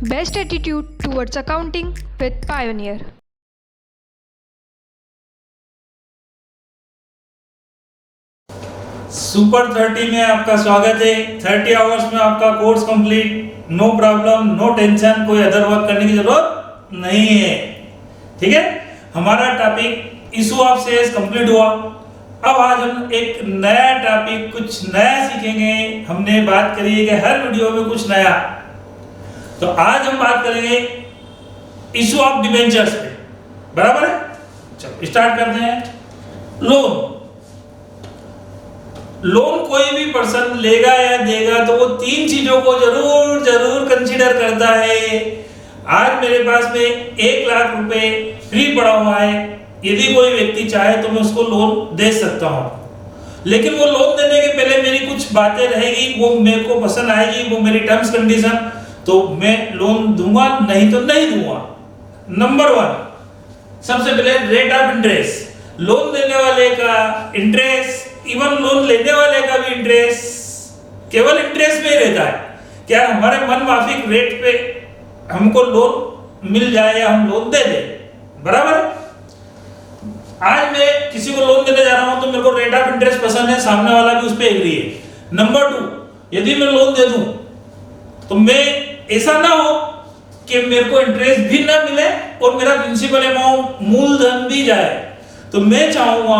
Best attitude towards accounting with Pioneer. Super 30 में आपका स्वागत है। 30 आवर्स में आपका course complete, no problem, no tension, कोई अदर वर्क करने की जरूरत नहीं है। ठीक है, हमारा topic issue of sales complete हुआ। अब आज हम एक नया टॉपिक, कुछ नया सीखेंगे। हमने बात करी है कि हर वीडियो में कुछ नया, तो आज हम बात करेंगे इशू ऑफ डिबेंचर्स पे। बराबर है, चलो स्टार्ट करते हैं। लोन कोई भी पर्सन लेगा या देगा तो वो तीन चीजों को जरूर कंसीडर करता है। आज मेरे पास में 1 लाख रुपए फ्री पड़ा हुआ है, यदि कोई व्यक्ति चाहे तो मैं उसको लोन दे सकता हूं, लेकिन वो लोन देने के पहले मेरी कुछ बातें रहेगी, वो मेरे को पसंद आएगी, वो मेरी टर्म्स कंडीशन, तो मैं लोन दूंगा, नहीं तो नहीं दूंगा। नंबर 1, सबसे पहले रेट ऑफ इंटरेस्ट। लोन देने वाले का इंटरेस्ट, इवन लोन लेने वाले का भी इंटरेस्ट केवल इंटरेस्ट में ही रहता है। क्या हमारे मन माफिक रेट पे हमको लोन मिल जाए या हम लोन दे दें। बराबर है। आज मैं किसी को लोन देने जा रहा हूं तो मेरे को रेट ऑफ इंटरेस्ट पसंद है, सामने वाला भी उस पे एग्री है। नंबर 2, यदि मैं लोन दे दूं तो मैं ऐसा ना हो कि मेरे को इंटरेस्ट भी ना मिले और मेरा प्रिंसिपल अमाउंट मूलधन भी जाए। तो मैं चाहूंगा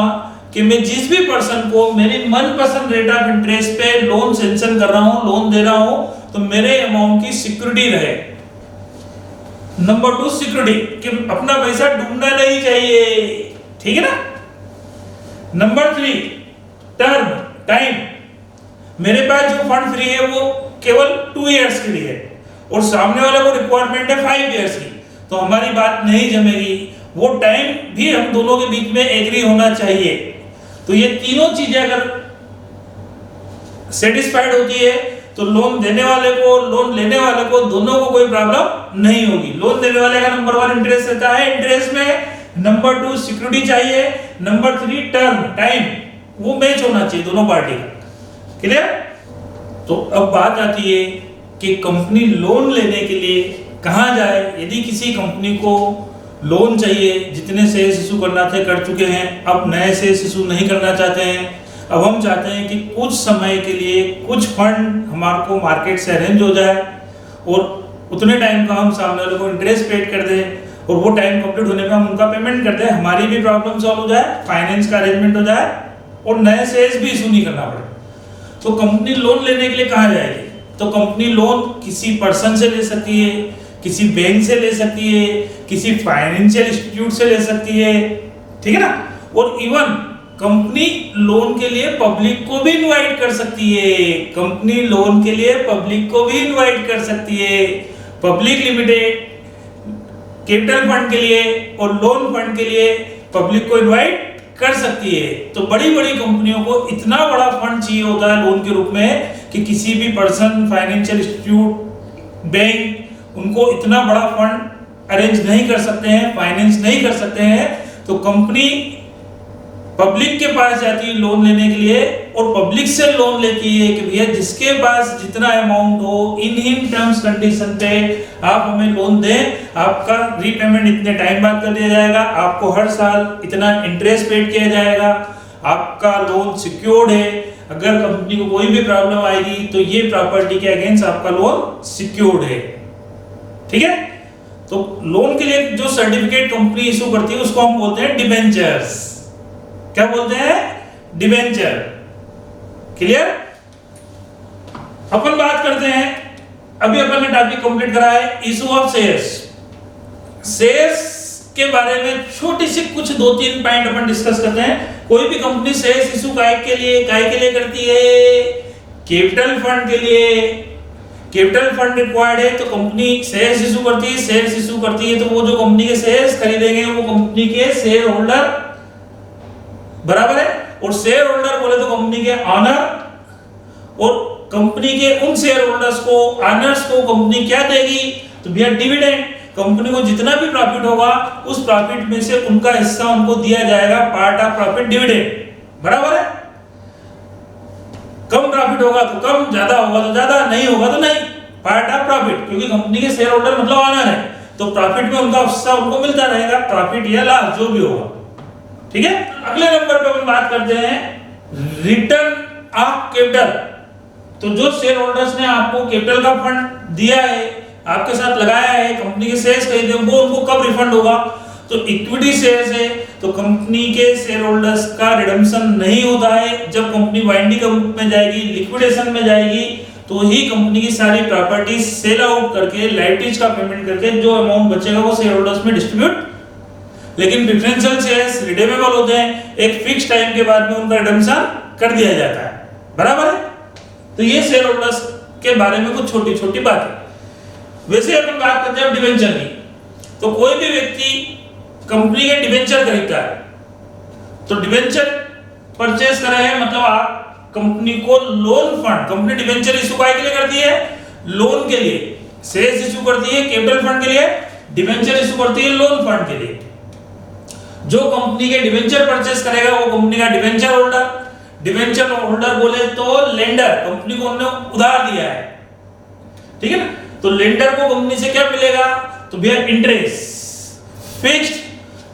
कि मैं जिस भी पर्सन को मेरी मनपसंद रेट ऑफ इंटरेस्ट पे लोन सैंक्शन कर रहा हूं, लोन दे रहा हूं, तो मेरे अमाउंट की सिक्योरिटी रहे। नंबर 2, सिक्योरिटी, कि अपना पैसा डूबना नहीं चाहिए। ठीक है ना। Number 3, term, time. मेरे पास जो फंड फ्री है वो केवल 2 इयर्स के लिए है और सामने वाले को रिक्वायरमेंट है 5 इयर्स की, तो हमारी बात नहीं जमेगी। वो टाइम भी हम दोनों के बीच में एग्री होना चाहिए। तो ये तीनों चीजें अगर सेटिस्फाइड होती है तो लोन देने वाले को, लोन लेने वाले को, दोनों को कोई प्रॉब्लम नहीं होगी। लोन देने वाले का नंबर 1 इंटरेस्ट रहता है, इंटरेस्ट में। नंबर 2, सिक्योरिटी चाहिए। नंबर 3, टर्म, टाइम, वो मैच होना चाहिए दोनों पार्टी का। क्लियर। तो अब बात आती है कि कंपनी लोन लेने के लिए कहां जाए। यदि किसी कंपनी को लोन चाहिए, जितने शेयर्स इशू करना थे कर चुके हैं, अब नए शेयर्स इशू नहीं करना चाहते हैं। अब हम चाहते हैं कि कुछ समय के लिए कुछ फंड हमारे को मार्केट से अरेंज हो जाए और उतने टाइम का हम सामने वाले को इंटरेस्ट पेड कर दें और वो टाइम कंप्लीट होने पे हम उनका पेमेंट कर दें, हमारी भी प्रॉब्लम सॉल्व हो जाए, फाइनेंस का अरेंजमेंट हो जाए और नए शेयर्स भी इशू नहीं करना पड़े। तो कंपनी लोन लेने के लिए कहाँ जाएगी? तो कंपनी लोन किसी पर्सन से ले सकती है, किसी बैंक से ले सकती है, किसी फाइनेंशियल इंस्टीट्यूट से ले सकती है। ठीक है ना। और इवन कंपनी लोन के लिए पब्लिक को भी इनवाइट कर सकती है। कंपनी लोन के लिए पब्लिक को भी इनवाइट कर सकती है। पब्लिक लिमिटेड कैपिटल फंड के लिए और लोन फंड के लिए पब्लिक को इनवाइट कर सकती है। तो बड़ी बड़ी कंपनियों को इतना बड़ा फंड चाहिए होता है लोन के रूप में कि किसी भी पर्सन, फाइनेंशियल इंस्टीट्यूट, बैंक उनको इतना बड़ा फंड अरेंज नहीं कर सकते हैं, फाइनेंस नहीं कर सकते हैं। तो कंपनी पब्लिक के पास जाती है लोन लेने के लिए और पब्लिक से लोन लेती है कि भैया जिसके पास जितना अमाउंट हो, इन टर्म्स कंडीशन पे आप हमें लोन दें, आपका रीपेमेंट इतने टाइम बाद कर दिया जाएगा, आपको हर साल इतना इंटरेस्ट पेड किया जाएगा, आपका लोन सिक्योर्ड है, अगर कंपनी को कोई भी प्रॉब्लम आएगी तो ये प्रॉपर्टी के अगेंस्ट आपका लोन सिक्योर्ड है। ठीक है। तो लोन के लिए जो सर्टिफिकेट कंपनी इशू करती है उसको हम बोलते हैं डिबेंचर्स। क्या बोलते हैं? डिबेंचर। क्लियर। अपन बात करते हैं, अभी अपन ने टॉपिक कंप्लीट करा है इशू ऑफ शेयर्स। शेयर्स के बारे में छोटी सी कुछ 2-3 पॉइंट अपन डिस्कस करते हैं। कोई भी कंपनी शेयर्स इशू काय के लिए करती है? कैपिटल फंड के लिए। कैपिटल फंड रिक्वायर्ड है तो कंपनी शेयर्स इशू करती है। शेयर्स इशू करती है तो वो जो कंपनी के शेयर्स खरीदेंगे वो कंपनी के शेयर होल्डर, बराबर है। और शेयर होल्डर बोले तो कंपनी के ऑनर, और कंपनी के उन शेयर होल्डर्स को, ऑनर्स को कंपनी क्या देगी? तो भैया डिविडेंड। कंपनी को जितना भी प्रॉफिट होगा उस प्रॉफिट में से उनका हिस्सा उनको दिया जाएगा, पार्ट ऑफ प्रॉफिट, डिविडेंड। बराबर है। कम प्रॉफिट होगा तो कम, ज्यादा होगा तो ज्यादा, नहीं होगा तो नहीं। पार्ट ऑफ प्रॉफिट, क्योंकि कंपनी के शेयर होल्डर मतलब ऑनर है, तो प्रॉफिट में उनका हिस्सा उनको मिलता रहेगा, प्रॉफिट या लॉस जो भी होगा। ठीक है, अगले नंबर पे अपन बात करते हैं रिटर्न ऑफ कैपिटल। तो जो शेयर होल्डर्स ने आपको कैपिटल का फंड दिया है, आपके साथ लगाया है, कंपनी के शेयर्स खरीदे, वो उनको कब रिफंड होगा? तो इक्विटी शेयर्स है तो कंपनी के शेयर होल्डर्स का रिडम्पशन नहीं होता है। जब कंपनी वाइंडिंग के रूप में जाएगी, लिक्विडेशन में जाएगी, तो ही कंपनी की सारी प्रॉपर्टी सेल आउट करके लाइटिज का पेमेंट करके जो अमाउंट बचेगा वो शेयर होल्डर्स में डिस्ट्रीब्यूट। लेकिन प्रेफरेंशियल शेयर्स रिडीमेबल होते हैं, एक फिक्स टाइम के बाद में उनका रिडम्पशन कर दिया जाता है, बराबर है। तो ये शेयर होल्डर्स के बारे में कुछ छोटी छोटी बातें। वैसे अपन बात करते हैं डिवेंचर की। तो कोई भी व्यक्ति कंपनी के डिवेंचर खरीदता है, तो डिवेंचर परचेस कर रहे हैं मतलब आप कंपनी को loan fund, company debenture issue के लिए करती है लोन के लिए, शेयर्स इशू करती है कैपिटल फंड के लिए, डिवेंचर इशू करती है लोन फंड के लिए। जो कंपनी के डिवेंचर परचेस करेगा वो कंपनी का डिवेंचर होल्डर, डिवेंचर होल्डर बोले तो लेंडर, कंपनी को उन्होंने उधार दिया है, ठीक है ना। तो लेंडर को कंपनी से क्या मिलेगा? तो भैया इंटरेस्ट, फिक्स्ड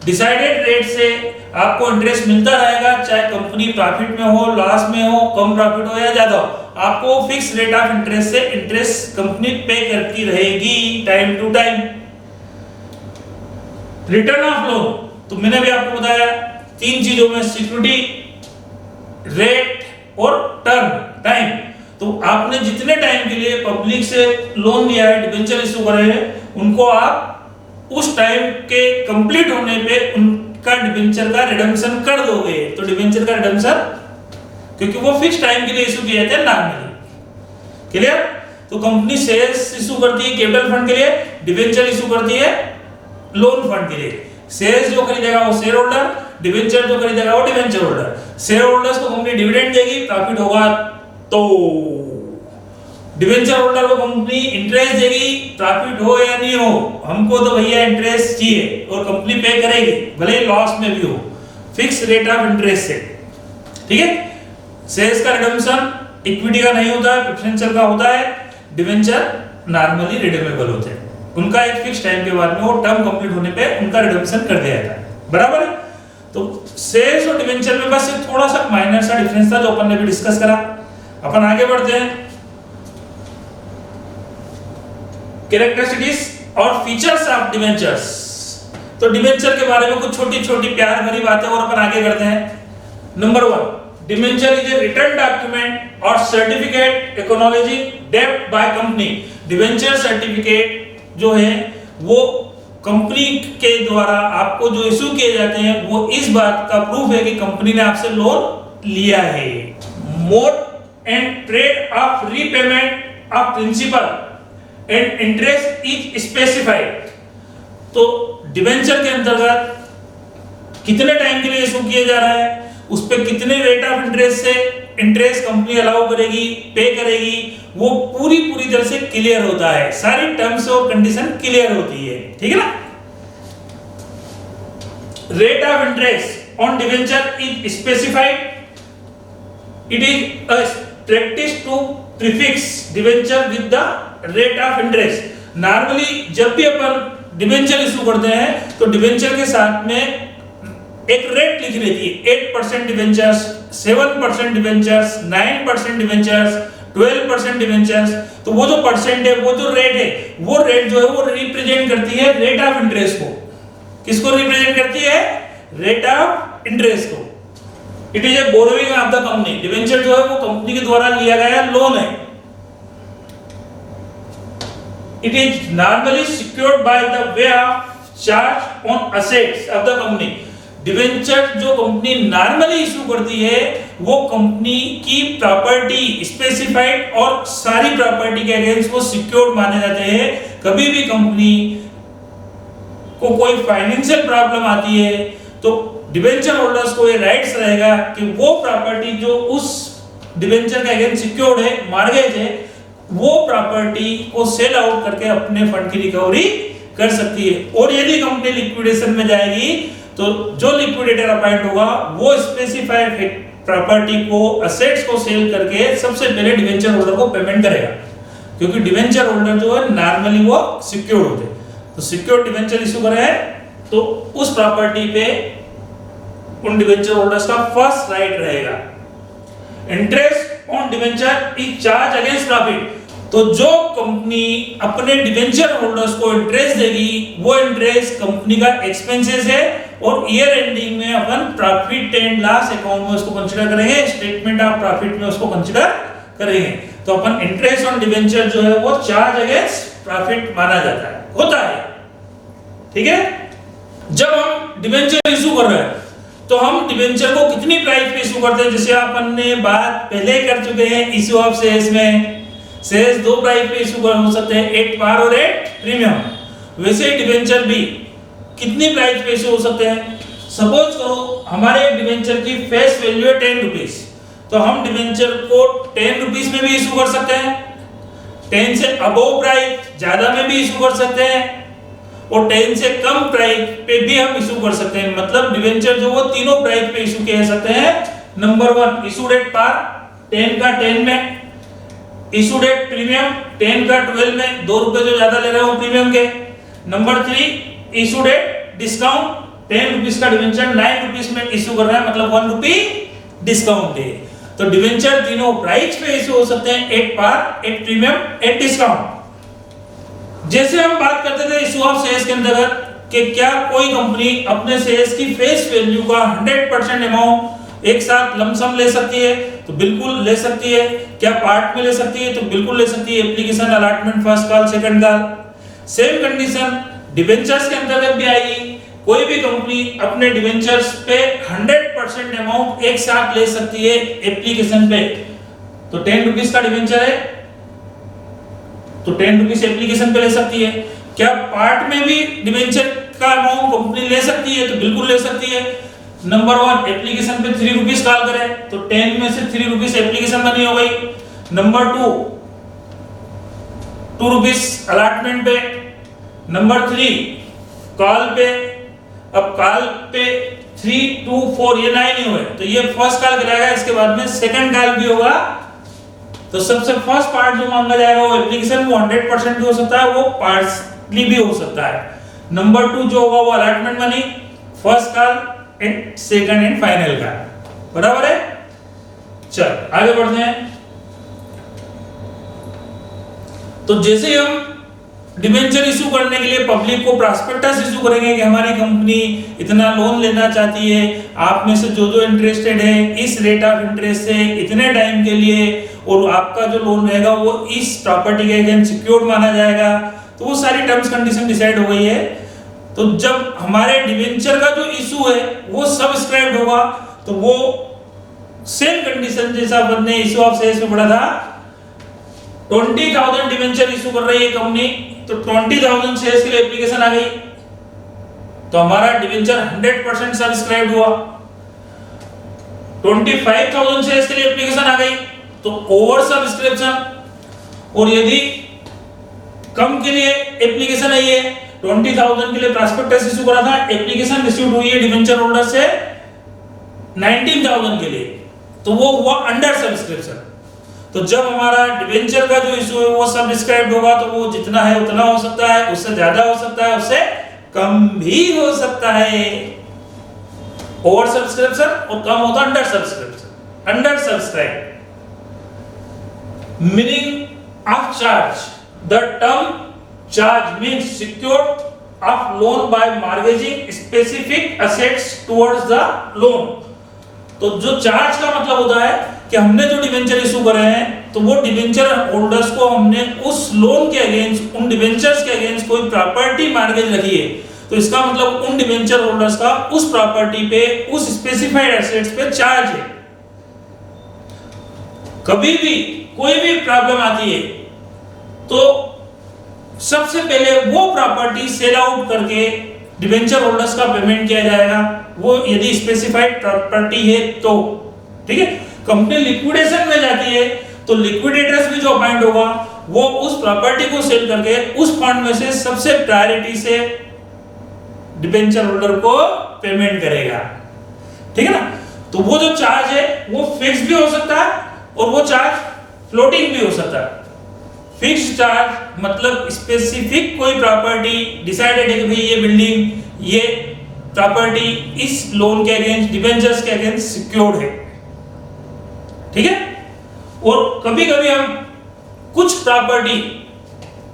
डिसाइडेड रेट से आपको इंटरेस्ट मिलता रहेगा, चाहे कंपनी प्रॉफिट में हो, लॉस में हो, कम प्रॉफिट हो या ज्यादा हो, आपको फिक्स रेट ऑफ इंटरेस्ट से इंटरेस्ट कंपनी पे करती रहेगी time to time. Return of loan, तो मैंने भी आपको बताया 3 चीजों में, सिक्योरिटी, रेट और टर्म टाइम। तो आपने जितने टाइम के लिए पब्लिक से लोन लिया है, डिवेंचर इशू करे हैं, उनको आप उस टाइम के कंप्लीट होने पे उनका डिवेंचर का रिडम्पशन कर दोगे। तो डिवेंचर का रिडम्पशन, क्योंकि वो फिक्स टाइम के लिए इशू किए थे नॉर्मली, क्लियर। तो कंपनी शेयर्स इशू करती है कैपिटल फंड के लिए, डिवेंचर इशू करती है लोन फंड के लिए। शेयर्स जो खरीदेगा वो शेयर होल्डर, डिवेंचर जो खरीदेगा वो डिवेंचर होल्डर। शेयर होल्डर्स को कंपनी डिविडेंड देगी, प्रॉफिट होगा तो डिवेंचर होल्डर को कंपनी इंटरेस्ट देगी, प्रॉफिट हो या नहीं हो, हमको तो भैया इंटरेस्ट चाहिए और कंपनी पे करेगी, भले ही लॉस में भी हो, फिक्स रेट ऑफ इंटरेस्ट से, ठीक है। शेयर्स का रिडम्पशन इक्विटी का नहीं होता है, प्रेफरेंशियल का होता है, डिवेंचर नॉर्मली रिडीमेबल होते हैं, उनका एक फिक्स टाइम के बाद में वो टर्म कंप्लीट होने पे उनका रिडम्पशन कर दिया जाता है, बराबर है। तो शेयर्स और डिवेंचर में बस एक थोड़ा सा माइनर सा डिफरेंस था जो अपन ने भी डिस्कस करा। अपन आगे बढ़ते हैं, कैरेक्टरिस्टिक्स और फीचर्स ऑफ डिवेंचर्स। तो डिवेंचर के बारे में कुछ छोटी छोटी प्यार भरी बातें और अपन आगे करते हैं। Number 1, debenture is a return document और सर्टिफिकेट एक्नॉलेजिंग डेब्ट बाय कंपनी। डिवेंचर सर्टिफिकेट जो है वो कंपनी के द्वारा आपको जो इशू किए जाते हैं वो इस बात का प्रूफ है कि कंपनी ने आपसे लोन लिया है। Mode and trade of repayment of principal and interest is specified. तो डिवेंचर के अंतर्गत कितने टाइम के लिए इशू किया जा रहा है, उस पे कितने रेट ऑफ इंटरेस्ट से इंटरेस्ट कंपनी अलाउ करेगी, पे करेगी, वो पूरी तरह से क्लियर होता है, सारी टर्म्स और कंडीशन क्लियर होती है, ठीक है ना। Rate of interest on debenture is specified, it is a practice to prefix debenture with the rate of interest. Normally जब भी अपन डिवेंचर इशू करते हैं तो डिवेंचर के साथ में एक रेट लिखी रहती है, 8% डिवेंचर्स, 7% डिवेंचर्स, 9% डिवेंचर्स, 12% डिवेंचर्स। तो वो जो परसेंट है, वो जो रेट है, वो रेट जो है वो रिप्रेजेंट करती है रेट ऑफ इंटरेस्ट को। किसको रिप्रेजेंट करती है? रेट ऑफ इंटरेस्ट को। It is a borrowing of the company. Debenture जो है वो कंपनी के द्वारा लिया गया लोन है। It is normally secured by the way of charge on assets of the company. Debenture जो कंपनी नॉर्मली इशू करती है वो कंपनी की प्रॉपर्टी स्पेसिफाइड और सारी प्रॉपर्टी के अगेंस्ट वो सिक्योर्ड माने जाते हैं। कभी भी कंपनी को कोई फाइनेंशियल प्रॉब्लम आती है तो डिवेंचर होल्डर्स को ये राइट्स रहेगा कि वो प्रॉपर्टी जो उस डिवेंचर के अगेंस्ट सिक्योर्ड है, मॉर्गेज है, वो प्रॉपर्टी को सेल आउट करके अपने फंड की रिकवरी कर सकती है। और यदि कंपनी लिक्विडेशन में जाएगी तो जो लिक्विडेटर अपॉइंट होगा वो स्पेसिफाइड प्रॉपर्टी को, असेट्स को सेल करके सबसे पहले डिवेंचर होल्डर को पेमेंट करेगा। क्योंकि डिवेंचर होल्डर जो है नॉर्मली वो सिक्योर्ड होते हैं। तो सिक्योर्ड डिवेंचर इशू कर रहे हैं तो उस प्रॉपर्टी पे उन डिवेंचर होल्डर्स का फर्स्ट राइट रहेगा। Interest on debenture is charge against profit. तो जो कंपनी अपने डिवेंचर होल्डर्स को इंटरेस्ट देगी वो इंटरेस्ट कंपनी का एक्सपेंसेस है और ईयर एंडिंग में अपन प्रॉफिट एंड लॉस अकाउंट में उसको कंसीडर करेंगे, स्टेटमेंट ऑफ प्रॉफिट में उसको कंसीडर करेंगे। तो अपन इंटरेस्ट ऑन डिवेंचर जो है वो चार्ज अगेंस्ट प्रॉफिट माना जाता है, होता है। ठीक है, जब हम डिवेंचर इशू कर रहे हैं तो हम डिवेंचर को कितनी प्राइस पे इशू करते हैं, जैसे अपन ने बात पहले कर चुके हैं इशू ऑफ शेयर्स में। शेयर्स दो प्राइस पे इशू हो सकते हैं, एट पार और एट प्रीमियम। वैसे ही डिवेंचर भी कितनी प्राइस पे इशू हो सकते हैं। सपोज करो हमारे एक डिवेंचर की फेस वैल्यू है 10 रुपीस, तो हम डिवेंचर को 10 रुपीस में भी इशू कर सकते हैं, 10 से अबव प्राइस ज्यादा में भी इशू कर सकते हैं और 10 से कम प्राइस पे भी हम इशू कर सकते हैं। मतलब डिवेंचर जो वो तीनों प्राइस पे इशू किए सकते हैं। नंबर 1 इशू डेट पार 10 का 10 में, इशू डेट प्रीमियम 10 का 12 में, 2 रुपए जो ज्यादा ले रहे हो प्रीमियम के। Number 3 issue date discount 10 rupees का डिवेंचर 9 रुपीस में इशू कर रहा है, मतलब 1 रुपी डिस्काउंट है। तो डिवेंचर तीनों प्राइस पे इशू हो सकते हैं, एक पार, एक प्रीमियम, एक डिस्काउंट। जैसे हम बात करते थे इशू ऑफ शेयर्स के अंतर्गत कि क्या कोई कंपनी अपने शेयर्स की फेस वैल्यू का 100% अमाउंट एक साथ लमसम ले सकती है, तो बिल्कुल ले सकती है। क्या पार्ट में ले सकती है, तो बिल्कुल ले सकती है। Application allotment first call second call. Same condition debentures के अंतर्गत भी आएगी। कोई भी कंपनी अपने डिवेंचर्स पे 100% अमाउंट एक साथ ले सकती है एप्लीकेशन पे। तो 10 रुपीस का डिवेंचर है तो 10 रुपीस एप्लीकेशन पे ले सकती है। क्या पार्ट में भी डिवेंचर का अमाउंट कंपनी ले सकती है, तो बिल्कुल ले सकती है। नंबर 1 एप्लीकेशन पे 3 रुपीस कॉल करें तो 10 में से 3 रुपीस एप्लीकेशन बनी हो गई। नंबर 2 रुपीस अलॉटमेंट पे। नंबर 3 कॉल पे। अब कॉल पे 3, 2, 4 ये 9 ही हुए, तो ये फर्स्ट कॉल कराएगा, इसके बाद में सेकंड कॉल भी होगा। तो सबसे फर्स्ट पार्ट जो मांगा जाएगा वो एप्लीकेशन, वो 100% भी हो सकता है, वो पार्टली भी हो सकता है। नंबर 2 जो होगा वो allotment money, first call and second and final का, बराबर है। चल आगे बढ़ते हैं। तो जैसे हम डिवेंचर इशू करने के लिए पब्लिक को प्रॉस्पेक्टस इशू करेंगे कि हमारी कंपनी इतना लोन लेना चाहती है, आप में से जो जो इंटरेस्टेड है इस रेट ऑफ इंटरेस्ट से इतने टाइम के लिए, और आपका जो लोन रहेगा वो इस प्रॉपर्टी के अगेंस्ट सिक्योर्ड माना जाएगा। तो वो सारी टर्म्स कंडीशन डिसाइड हो गई है। तो जब हमारे डिवेंचर का जो इशू है वो सब्सक्राइब होगा, तो वो सेम कंडीशन जैसा अपन ने इशू ऑफ शेयर्स में पढ़ा था। 20,000 डिवेंचर इशू कर रही है कंपनी, तो 20,000 शेयर्स के लिए एप्लीकेशन आ गई, तो हमारा डिवेंचर 100% सब्सक्राइब हुआ। 25,000 शेयर्स के लिए एप्लीकेशन आ गई तो ओवर सब्सक्रिप्शन। और यदि कम के लिए एप्लीकेशन आई है, 20,000 के लिए प्रॉस्पेक्टस इशू करा था, एप्लीकेशन रिसीव हुई है डिवेंचर होल्डर से 19,000 के लिए, तो वो हुआ अंडर सब्सक्रिप्शन। तो जब हमारा डिवेंचर का जो इशू है वो सब्सक्राइब होगा, तो वो जितना है उतना हो सकता है, उससे ज्यादा हो सकता है, उससे कम भी हो सकता है। ओवर सब्सक्रिप्शन और कम होता under subscription. Under subscribe meaning of charge, the term charge means secured of loan by mortgaging specific assets towards the loan। तो जो चार्ज का मतलब होता है कि हमने जो डिवेंचर इशू करे हैं, तो वो डिवेंचर होल्डर्स को हमने उस लोन के अगेंस्ट, उन डिवेंचर्स के अगेंस्ट कोई प्रॉपर्टी मॉर्गेज रखी है, तो इसका मतलब उन डिवेंचर होल्डर्स का उस प्रॉपर्टी पे, उस स्पेसिफाइड एसेट्स पे चार्ज है। कभी भी कोई भी प्रॉब्लम आती है तो सबसे पहले वो प्रॉपर्टी सेल आउट करके डिवेंचर होल्डर्स का पेमेंट किया जाएगा, वो यदि स्पेसिफाइड प्रॉपर्टी है तो। ठीक है, कंपनी लिक्विडेशन में जाती है तो लिक्विडेटर्स भी जो अपॉइंट होगा वो उस प्रॉपर्टी को सेल करके उस फंड में से सबसे प्रायोरिटी से डिवेंचर होल्डर को पेमेंट करेगा। ठीक है ना। तो वो जो चार्ज है वो फिक्स भी हो सकता है और वो चार्ज फ्लोटिंग भी हो सकता है। फिक्स्ड चार्ज मतलब स्पेसिफिक कोई प्रॉपर्टी डिसाइडेड है कि भाई ये बिल्डिंग, ये प्रॉपर्टी इस लोन के अगेंस्ट, डिबेंचर्स के अगेंस्ट सिक्योर्ड है, ठीक है। और कभी कभी हम कुछ प्रॉपर्टी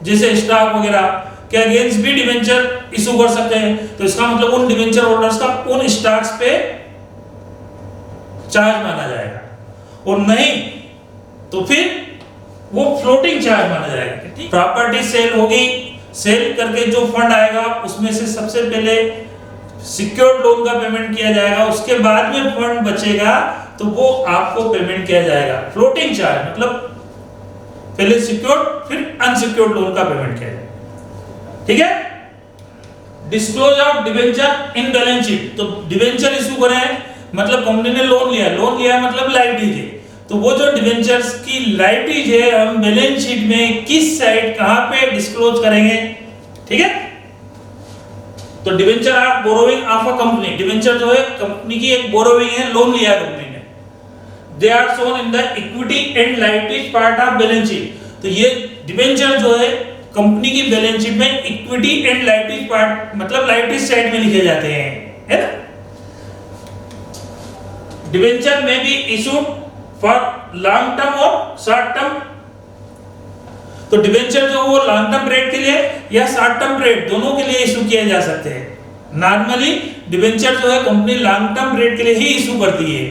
जैसे स्टॉक वगैरह के अगेंस्ट भी डिबेंचर इशू कर सकते हैं, तो इसका मतलब उन डिबेंचर होल्डर्स का उन स्टॉक्स पे चार्ज माना जाएगा, और नहीं तो फिर वो फ्लोटिंग चार्ज माना जाएगा। प्रॉपर्टी सेल होगी, सेल करके जो फंड आएगा उसमें से सबसे पहले सिक्योर्ड लोन का पेमेंट किया जाएगा, उसके बाद में फंड बचेगा तो वो आपको पेमेंट किया जाएगा। फ्लोटिंग चार्ज मतलब पहले सिक्योर्ड फिर अनसिक्योर्ड लोन का पेमेंट किया जाएगा, ठीक है। Disclose of debenture in balance sheet, तो डिबेंचर इशू करें मतलब कंपनी ने लोन लिया मतलब लायबिलिटी है, तो वो जो डिबेंचर्स की लायबिलिटी है हम बैलेंस शीट में किस साइड कहां पे डिस्क्लोज करेंगे, ठीक है। तो debenture are borrowing of a company, debenture जो है कंपनी की एक बोरोइंग है, लोन लिया है कंपनी ने। They are shown in the equity and liability part of balance sheet, तो ये डिबेंचर जो है कंपनी की बैलेंस शीट में इक्विटी एंड लायबिलिटी पार्ट मतलब लायबिलिटी साइड में लिखे जाते हैं, है ना। डिबेंचर में be issued for long term और शॉर्ट टर्म, तो डिबेंचर जो वो लॉन्ग टर्म पीरियड के लिए या शॉर्ट टर्म पीरियड दोनों के लिए इशू किए जा सकते हैं। नॉर्मली डिबेंचर जो है कंपनी लॉन्ग टर्म पीरियड के लिए ही इशू करती है।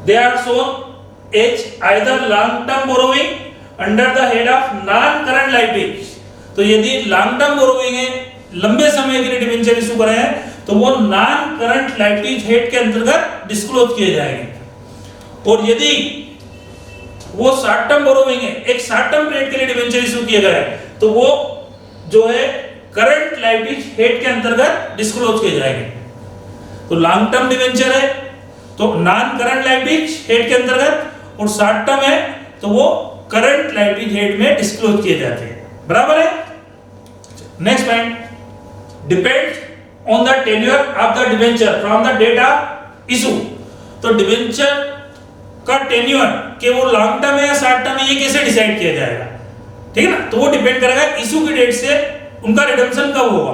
They are shown as either long term borrowing under the head of non current liability, तो यदि लॉन्ग टर्म बोरोइंग है, लंबे समय के लिए डिबेंचर इशू कर रहे हैं, तो वो नॉन करंट लायबिलिटी हेड के अंतर्गत डिस्क्लोज किए जाएंगे। और यदि वो शॉर्ट टर्म बोरोइंग है, एक शॉर्ट टर्म पीरियड के लिए डिबेंचर इशू किए गए, तो वो जो है करंट लायबिलिटी हेड के अंतर्गत डिस्क्लोज किए जाएंगे। तो लॉन्ग टर्म डिबेंचर है तो नॉन करंट लायबिलिटी हेड के अंतर्गत, और शॉर्ट टर्म है तो वो करंट लायबिलिटी हेड में डिस्क्लोज किए जाते हैं, बराबर है। Next point, depends on the tenure of the debenture from the date of issue, तो डिबेंचर का टेन्योर कि वो लॉन्ग टर्म है या शॉर्ट टर्म है ये कैसे डिसाइड किया जाएगा, ठीक है ना। तो वो डिपेंड करेगा इशू की डेट से उनका रिडम्पशन कब होगा,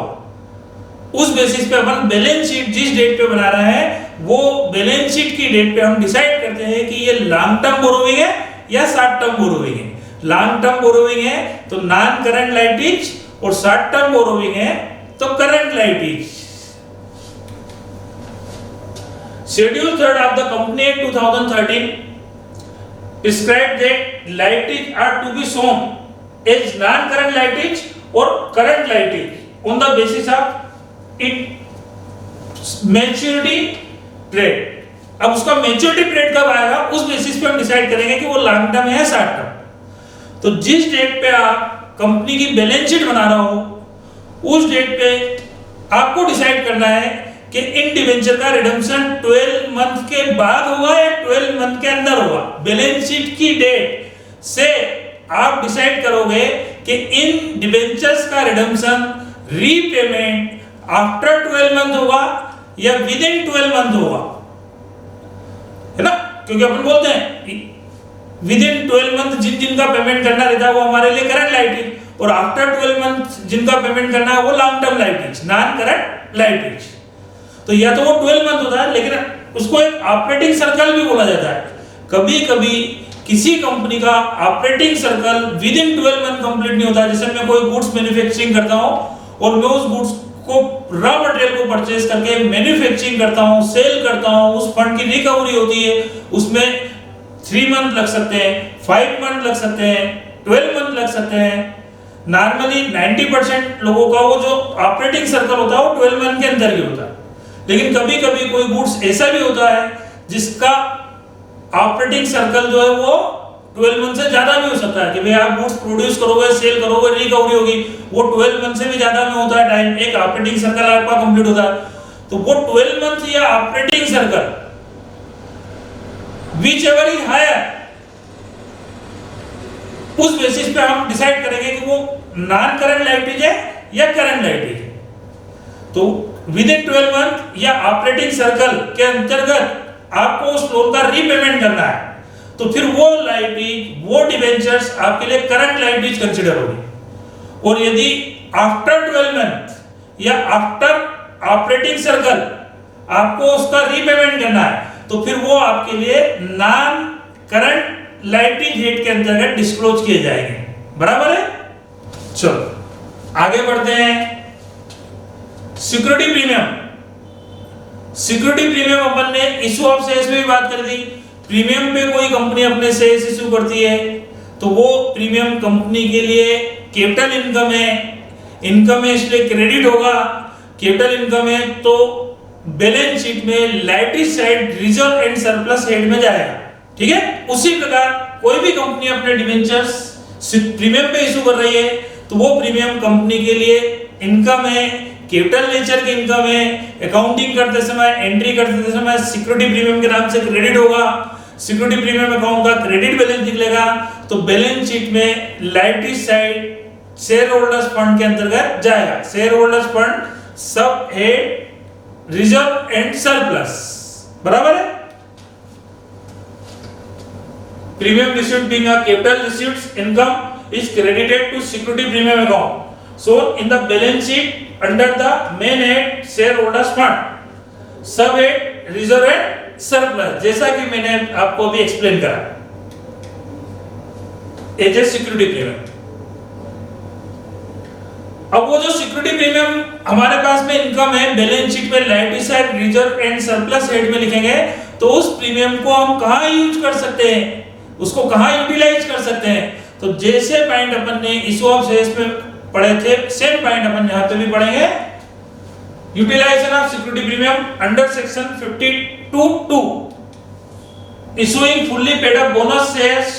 उस बेसिस पे अपन बैलेंस शीट जिस डेट पे बना रहे हैं वो बैलेंस शीट की डेट पे हम डिसाइड करते हैं कि ये लॉन्ग टर्म बोरोइंग है या शॉर्ट टर्म बोरोइंग है। लॉन्ग टर्म बोरोइंग है तो नॉन करंट लायबिलिटीज, और शॉर्ट टर्म बोरोइंग है तो current liabilities. Schedule 3 of the Company Act 2013 prescribed that liabilities are to be shown as non-current liabilities or current liabilities on the basis of its maturity period. अब उसका maturity period कब आएगा उस basis पे हम decide करेंगे कि वो लॉन्ग टर्म है या शॉर्ट टर्म। तो जिस डेट पे आप कंपनी की बैलेंस शीट बना रहा हो उस डेट पे आपको डिसाइड करना है कि इन डिबेंचर का रिडम्पशन 12 मंथ के बाद होगा या 12 मंथ के अंदर होगा। बैलेंस शीट की डेट से आप डिसाइड करोगे कि इन डिबेंचर्स का रिडम्पशन रीपेमेंट आफ्टर 12 मंथ होगा या विद इन 12 मंथ होगा, है ना। क्योंकि अपन बोलते हैं विद इन 12 मंथ जिन जिनका पेमेंट करना रहता है वो हमारे लिए करंट लायबिलिटी, और आफ्टर 12 मंथ जिनका पेमेंट करना है वो long term liability, non current liability. तो या तो वो 12 मंथ होता है, लेकिन उसको एक ऑपरेटिंग सर्कल भी बोला जाता है। कभी कभी किसी कंपनी का operating circle with in 12 month complete नहीं होता। जैसे मैं कोई गुड्स मैन्युफैक्चरिंग करता हूं और मैं उस गुड्स को रॉ मटेरियल को परचेज करके मैन्युफैक्चरिंग करता हूं, सेल करता हूं, उस फंड की रिकवरी होती है, उसमें 3 मंथ लग सकते हैं, 5 मंथ लग सकते हैं, 12 मंथ लग सकते हैं। नॉर्मली 90% लोगों का वो जो ऑपरेटिंग सर्कल होता है वो 12 मंथ के अंदर ही होता है। लेकिन कभी कभी कोई गुड्स ऐसा भी होता है जिसका ऑपरेटिंग सर्कल जो है वो 12 मंथ से ज्यादा भी हो सकता है कि भाई आप गुड्स प्रोड्यूस करोगे, सेल करोगे, रिकवरी होगी, वो 12 मंथ से भी ज्यादा में होता है टाइम, एक ऑपरेटिंग सर्कल आपका कंप्लीट होता है। तो वो 12 मंथ या operating circle whichever is higher, उस बेसिस पे हम डिसाइड करेंगे कि वो नॉन करंट लायबिलिटी है या करंट लायबिलिटी है। तो विद इन 12 मंथ या ऑपरेटिंग सर्कल के अंतर्गत आपको उस लोन का रीपेमेंट करना है। तो फिर वो लाइबिलिटी, वो डिबेंचर्स आपके लिए करंट लाइबिलिटीज कंसीडर होगी। और यदि आफ्टर 12 मंथ या आफ्टर ऑपरेटिंग सर्कल आपको उसका रीपेमेंट करना है, तो फिर वो आपके लिए नॉन करंट लाइबिलिटी हेड के अंतर्गत डिस्क्लोज किए जाएंगे। बराबर है? चलो आगे बढ़ते हैं। Security premium. सिक्योरिटी प्रीमियम अपन ने इशू ऑफ शेयर्स में भी बात कर दी। प्रीमियम पे कोई कंपनी अपने शेयर्स इशू करती है तो वो प्रीमियम कंपनी के लिए कैपिटल इनकम है, इनकम है इसलिए क्रेडिट होगा। कैपिटल इनकम है तो बैलेंस शीट में liability side reserve and surplus head में जाएगा। ठीक है? उसी प्रकार कोई भी कंपनी अपने डिबेंचर्स प्रीमियम पे इशू कर रही है तो वो प्रीमियम कंपनी के लिए इनकम है, कैपिटल नेचर की इनकम है। अकाउंटिंग करते समय, एंट्री करते समय सिक्योरिटी प्रीमियम के नाम से क्रेडिट होगा। सिक्योरिटी प्रीमियम अकाउंट का क्रेडिट बैलेंस निकलेगा तो बैलेंस शीट में liability side shareholders fund के अंतर्गत जाएगा। Shareholders fund sub head reserve and surplus. बराबर है? Premium received being a capital received income is credited to security premium account so in the balance sheet under the main head shareholders fund sub head reserve and surplus, जैसा कि मैंने आपको अभी explain करा as a security premium. अब वो जो security premium हमारे पास में इनकम है, बैलेंस शीट में liability side reserve and surplus head में लिखेंगे तो उस प्रीमियम को हम कहां यूज कर सकते हैं, उसको कहां यूटिलाइज कर सकते हैं। तो जैसे पॉइंट अपन ने इशू ऑफ शेयर्स में पढ़े थे, सेम पॉइंट अपन यहां पे भी पढ़ेंगे। Utilisation of security premium under section 52(2) issuing fully paid up bonus shares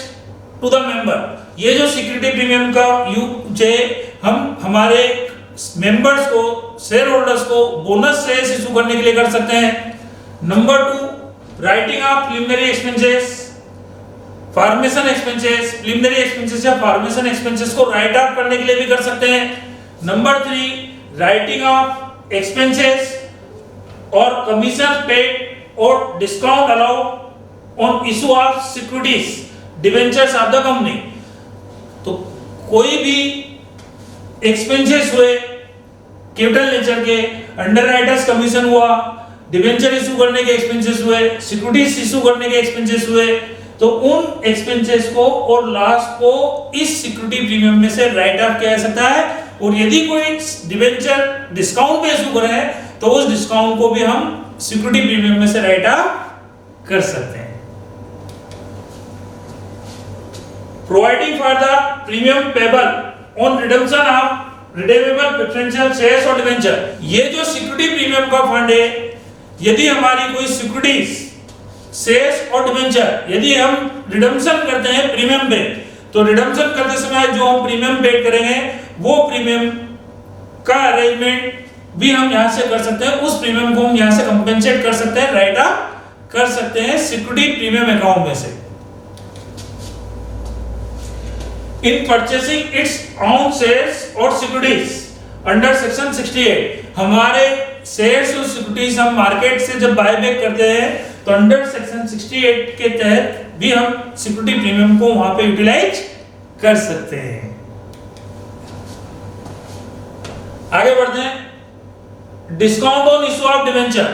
to the member. ये जो सिक्योरिटी प्रीमियम का यूज है, हम हमारे मेंबर्स को, शेयर होल्डर्स को बोनस शेयर्स इशू करने के लिए कर सकते हैं। Number 2, writing of preliminary expenses, formation expenses, preliminary expenses या फॉर्मेशन एक्सपेंसेस को राइट ऑफ करने के लिए भी कर सकते हैं। नंबर 3, राइटिंग ऑफ एक्सपेंसेस और कमीशन पेड और discount allowed on issue of securities debentures of the company. तो कोई भी एक्सपेंसेस हुए कैपिटल नेचर के, अंडरराइटर्स कमीशन हुआ, डिबेंचर इशू करने के एक्सपेंसेस हुए, सिक्योरिटीज इशू करने के एक्सपेंसेस हुए, तो उन एक्सपेंसेस को और लॉस को इस सिक्योरिटी प्रीमियम में से राइट ऑफ किया जा सकता है। और यदि कोई डिबेंचर डिस्काउंट पे इशू करे तो उस डिस्काउंट को भी हम सिक्योरिटी प्रीमियम में से राइट ऑफ कर सकते हैं। Providing for the premium payable on redemption of redeemable preferential shares और डिबेंचर। ये जो सिक्योरिटी प्रीमियम का फंड है, यदि हमारी कोई सिक्योरिटीज, शेयर्स और डिबेंचर यदि हम रिडम्पशन करते हैं प्रीमियम पे, तो रिडम्पशन करते समय जो हम प्रीमियम पे करेंगे वो प्रीमियम का अरेंजमेंट भी हम यहां से कर सकते हैं। उस प्रीमियम को हम यहां से कंपेंसेट कर सकते हैं, राइट ऑफ कर सकते हैं सिक्योरिटी प्रीमियम अकाउंट में से। इन परचेसिंग इट्स ओन शेयर्स और सिक्योरिटीज अंडर सेक्शन 68, हमारे शेयर्स और सिक्योरिटीज हम मार्केट से जब बाय बैक करते हैं तो अंडर सेक्शन 68 के तहत भी हम सिक्योरिटी प्रीमियम को वहां पे यूटिलाइज कर सकते हैं। आगे बढ़ते हैं। Discount on issue of debenture.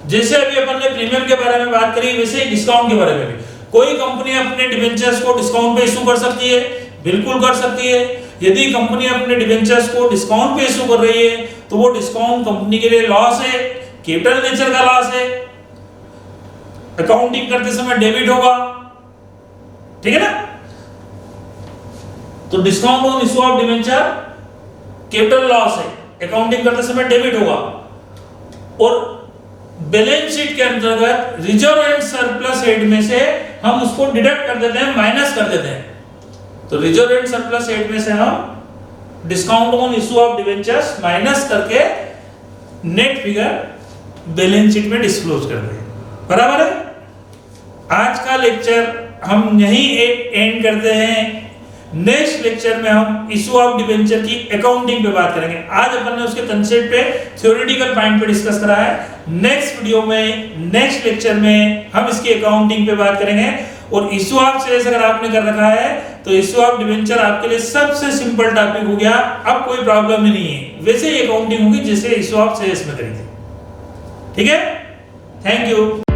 जैसे अभी अपन ने प्रीमियम के बारे में बात करी, वैसे ही डिस्काउंट के बारे में भी कोई कंपनी अपने डिबेंचर्स को डिस्काउंट पे इशू कर सकती है, बिल्कुल कर सकती है। यदि कंपनी अपने डिबेंचर्स को डिस्काउंट पे इशू कर रही है तो वो डिस्काउंट कंपनी के लिए लॉस है, कैपिटल नेचर का लॉस है, अकाउंटिंग करते समय डेबिट होगा। ठीक है ना? तो discount on issue of debenture capital loss है, अकाउंटिंग करते समय डेबिट होगा। और बैलेंस शीट के अंतर्गत रिजर्व एंड सरप्लस हेड में से हम उसको डिडक्ट कर देते हैं, माइनस कर देते हैं। तो रिजर्व एंड सरप्लस हेड में से हम discount on issue of debentures minus करके नेट फिगर बैलेंस शीट में डिस्क्लोज कर दें। बराबर है? आज का लेक्चर हम यहीं एंड करते हैं। नेक्स्ट लेक्चर में हम इशू ऑफ डिबेंचर की अकाउंटिंग पे बात करेंगे। आज अपन ने उसके कंसेप्ट पे, थ्योरेटिकल पॉइंट पे डिस्कस करा है। नेक्स्ट वीडियो में, नेक्स्ट लेक्चर में हम इसकी अकाउंटिंग पे बात करेंगे और इश्यू ऑफ शेयर्स अगर आपने कर रखा है तो इश्यू ऑफ डिवेंचर आपके लिए सबसे सिंपल टॉपिक हो गया, अब कोई प्रॉब्लम ही नहीं है, वैसे ही अकाउंटिंग होगी जैसे इश्यू ऑफ शेयर्स में करी थी। ठीक है, थैंक यू।